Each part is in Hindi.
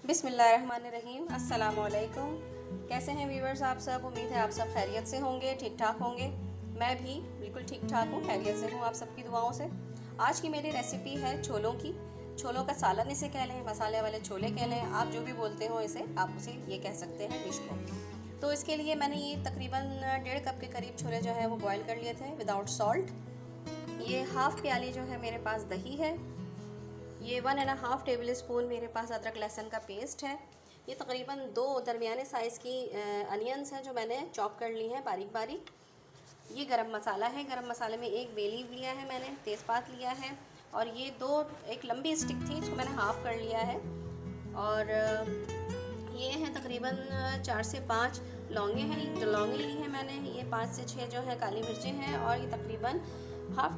बिस्मिल्लाहिर्रहमानिर्रहीम। अस्सलामुअलैकुम। कैसे हैं व्यूवर्स आप सब? उम्मीद है आप सब खैरियत से होंगे, ठीक ठाक होंगे। मैं भी बिल्कुल ठीक ठाक हूँ, खैरियत से हूँ आप सबकी दुआओं से। आज की मेरी रेसिपी है छोलों की। छोलों का सालन इसे कह लें, मसाले वाले छोले कह लें, आप जो भी बोलते हो इसे, आप उसे ये कह सकते हैं डिश को। तो इसके लिए मैंने ये तकरीबन 1.5 कप के करीब छोले जो है वो बॉयल कर लिए थे विदाउट सॉल्ट। ये हाफ़ प्याली जो है मेरे पास दही है। ये 1.5 टेबल स्पून मेरे पास अदरक लहसुन का पेस्ट है। ये तकरीबन 2 दरमियाने साइज़ की अनियंस हैं जो मैंने चॉप कर ली हैं बारीक बारीक। ये गरम मसाला है, गरम मसाले में एक बे लीफ लिया है मैंने, तेज़पात लिया है, और ये एक लंबी स्टिक थी, इसको मैंने हाफ़ कर लिया है। और ये हैं तकरीबन 4 से 5 लौंगे हैं, जो लौंगे ली हैं मैंने। ये 5 से 6 जो है काली मिर्चें हैं, और ये तकरीबन हाफ़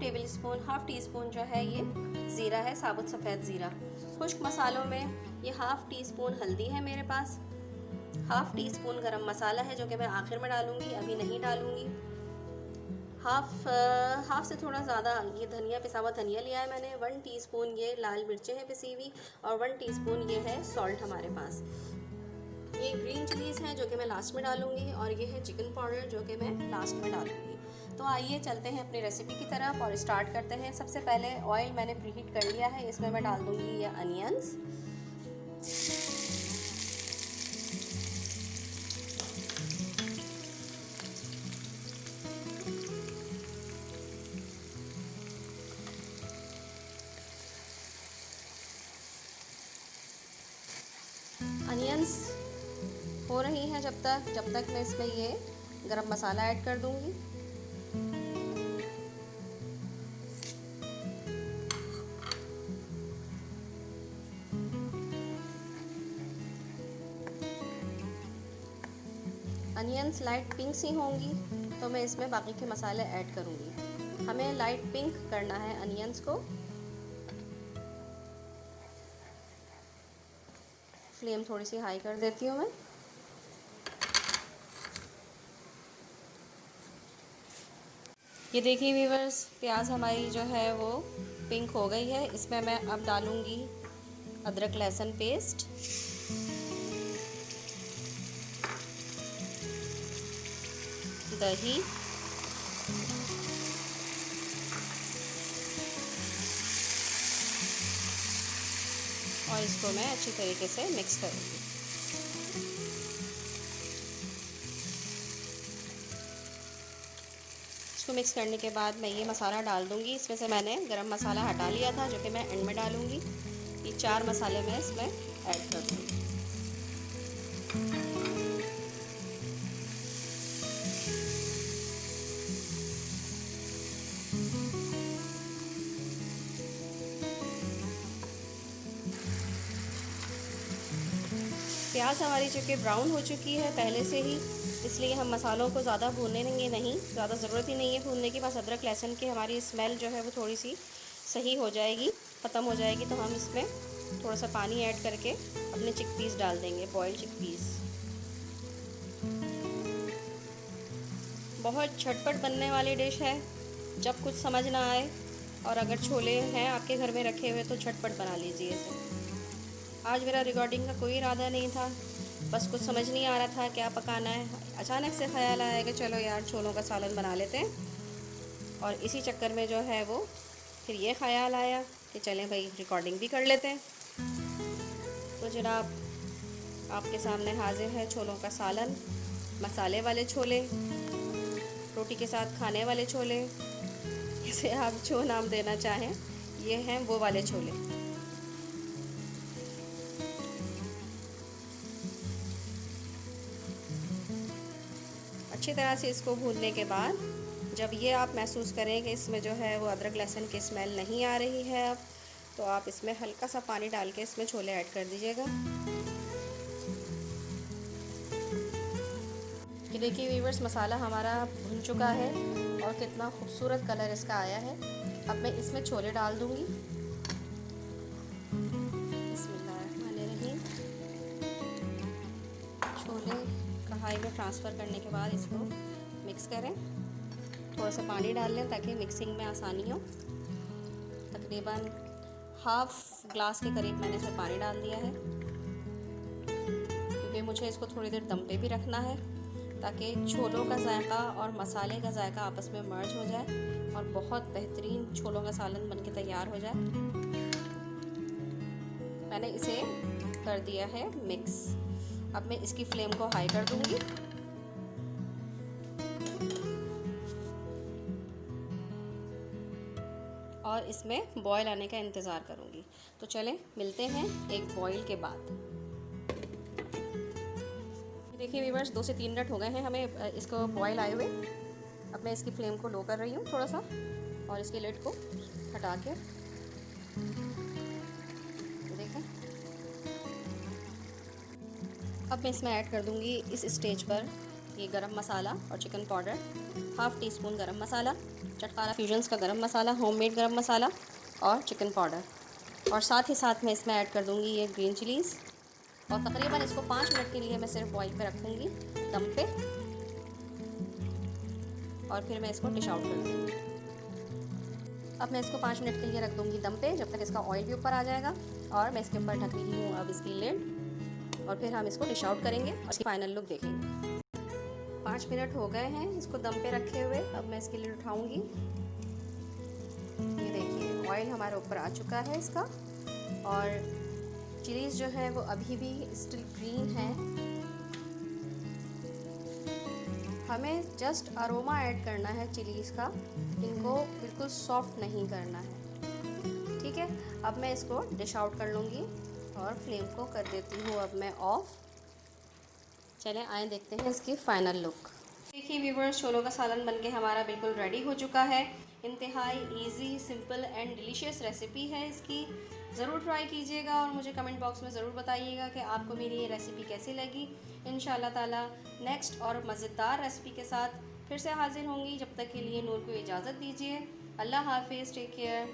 टी स्पून जो है ये ज़ीरा है, साबुत सफ़ेद ज़ीरा। खुश्क मसालों में ये हाफ़ टी स्पून हल्दी है मेरे पास, हाफ़ टी स्पून गरम मसाला है जो कि मैं आखिर में डालूँगी, अभी नहीं डालूँगी। हाफ़ से थोड़ा ज़्यादा ये धनिया, पिसा हुआ धनिया लिया है मैंने। 1 टीस्पून ये लाल मिर्चें हैं पिसी हुई, और 1 टीस्पून ये है सॉल्ट हमारे पास। ये ग्रीन चिलीज़ हैं जो कि मैं लास्ट में डालूँगी, और ये है चिकन पाउडर जो कि मैं लास्ट में डालूँगी। तो आइए चलते हैं अपनी रेसिपी की तरफ और स्टार्ट करते हैं। सबसे पहले ऑयल मैंने प्रीहीट कर लिया है, इसमें मैं डाल दूँगी ये अनियंस। अनियंस हो रही हैं जब तक मैं इसमें ये गरम मसाला ऐड कर दूँगी। अनियंस लाइट पिंक सी होंगी तो मैं इसमें बाकी के मसाले ऐड करूँगी। हमें लाइट पिंक करना है अनियंस को। फ्लेम थोड़ी सी हाई कर देती हूँ मैं। ये देखिए व्यूवर्स, प्याज हमारी जो है वो पिंक हो गई है। इसमें मैं अब डालूँगी अदरक लहसुन पेस्ट, दही, और इसको मैं अच्छी तरीके से मिक्स करूँगी। इसको मिक्स करने के बाद मैं ये मसाला डाल दूँगी। इसमें से मैंने गरम मसाला हटा लिया था जो कि मैं एंड में डालूँगी। ये 4 मसाले मैं इसमें ऐड कर दूँगी। प्याज हमारी चूँकि ब्राउन हो चुकी है पहले से ही, इसलिए हम मसालों को ज़्यादा भूनेंगे नहीं, ज़्यादा ज़रूरत ही नहीं है भूनने की। बस अदरक लहसुन की हमारी स्मेल जो है वो थोड़ी सी सही हो जाएगी, ख़त्म हो जाएगी, तो हम इसमें थोड़ा सा पानी ऐड करके अपने चिकपीस डाल देंगे, बॉइल्ड चिकपीस। बहुत झटपट बनने वाली डिश है। जब कुछ समझ ना आए, और अगर छोले हैं आपके घर में रखे हुए, तो झटपट बना लीजिए इसे। आज मेरा रिकॉर्डिंग का कोई इरादा नहीं था, बस कुछ समझ नहीं आ रहा था क्या पकाना है। अचानक से ख़्याल आया कि चलो यार छोलों का सालन बना लेते हैं, और इसी चक्कर में जो है वो फिर ये ख़्याल आया कि चलें भाई रिकॉर्डिंग भी कर लेते हैं। तो जनाब, आपके सामने हाजिर है छोलों का सालन, मसाले वाले छोले, रोटी के साथ खाने वाले छोले, इसे आप जो नाम देना चाहें, ये हैं वो वाले छोले। अच्छी तरह से इसको भूनने के बाद जब ये आप महसूस करें कि इसमें जो है वो अदरक लहसुन की स्मेल नहीं आ रही है अब, तो आप इसमें हल्का सा पानी डाल के इसमें छोले ऐड कर दीजिएगा। कि देखिए व्यूअर्स, मसाला हमारा भुन चुका है और कितना खूबसूरत कलर इसका आया है। अब मैं इसमें छोले डाल दूँगी। बिस्मिल्लाहिर्रहमानिर्रहीम। छोले कढ़ाई में ट्रांसफ़र करने के बाद इसको मिक्स करें। थोड़ा सा पानी डाल लें ताकि मिक्सिंग में आसानी हो। तकरीबन हाफ़ ग्लास के करीब मैंने इसमें पानी डाल दिया है, क्योंकि मुझे इसको थोड़ी देर दम पे भी रखना है ताकि छोलों का जायका और मसाले का जायका आपस में मर्ज हो जाए और बहुत बेहतरीन छोलों का सालन बनके तैयार हो जाए। मैंने इसे कर दिया है मिक्स। अब मैं इसकी फ्लेम को हाई कर दूंगी और इसमें बॉयल आने का इंतज़ार करूंगी। तो चलें मिलते हैं एक बॉयल के बाद। देखिए व्यूअर्स, 2 से 3 मिनट हो गए हैं हमें इसको बॉयल आए हुए। अब मैं इसकी फ्लेम को लो कर रही हूँ थोड़ा सा और इसके लिड को हटा के देखें। अब मैं इसमें ऐड कर दूँगी इस स्टेज पर ये गरम मसाला और chicken powder, half tea spoon गरम मसाला, चटकारा फ्यूजन्स का गरम मसाला, होममेड गरम मसाला और चिकन पाउडर, और साथ ही साथ मैं इसमें ऐड कर दूँगी ये ग्रीन चिलीज़। और तकरीबन इसको 5 मिनट के लिए मैं सिर्फ बॉईल पे रखूँगी दम पे, और फिर मैं इसको डिश आउट कर दूँगी। अब मैं इसको 5 मिनट के लिए रख दूँगी दम पे जब तक इसका ऑयल भी ऊपर आ जाएगा, और मैं इसके ऊपर ढक रही हूँ अब इसकी लिड, और फिर हम इसको डिश आउट करेंगे और इसकी फाइनल लुक देखेंगे। 5 मिनट हो गए हैं इसको दम पे रखे हुए। अब मैं इसकी लिड उठाऊँगी। ये देखिए ऑयल हमारे ऊपर आ चुका है इसका, और चिलीज़ जो है वो अभी भी स्टिल ग्रीन है। हमें जस्ट अरोमा ऐड करना है चिलीज़ का, इनको बिल्कुल सॉफ्ट नहीं करना है, ठीक है। अब मैं इसको डिश आउट कर लूँगी और फ्लेम को कर देती हूँ अब मैं ऑफ़। चलें आए देखते हैं इसकी फ़ाइनल लुक। देखिए व्यूअर्स, छोलों का सालन बनके हमारा बिल्कुल रेडी हो चुका है। इंतहाई easy, simple and delicious recipe है इसकी। ज़रूर ट्राई कीजिएगा और मुझे कमेंट बॉक्स में ज़रूर बताइएगा कि आपको मेरी ये रेसिपी कैसी लगी। इंशाल्लाह ताला नेक्स्ट और मज़ेदार रेसिपी के साथ फिर से हाज़िर होंगी। जब तक के लिए नूर को इजाज़त दीजिए। अल्लाह हाफ़िज़, टेक केयर।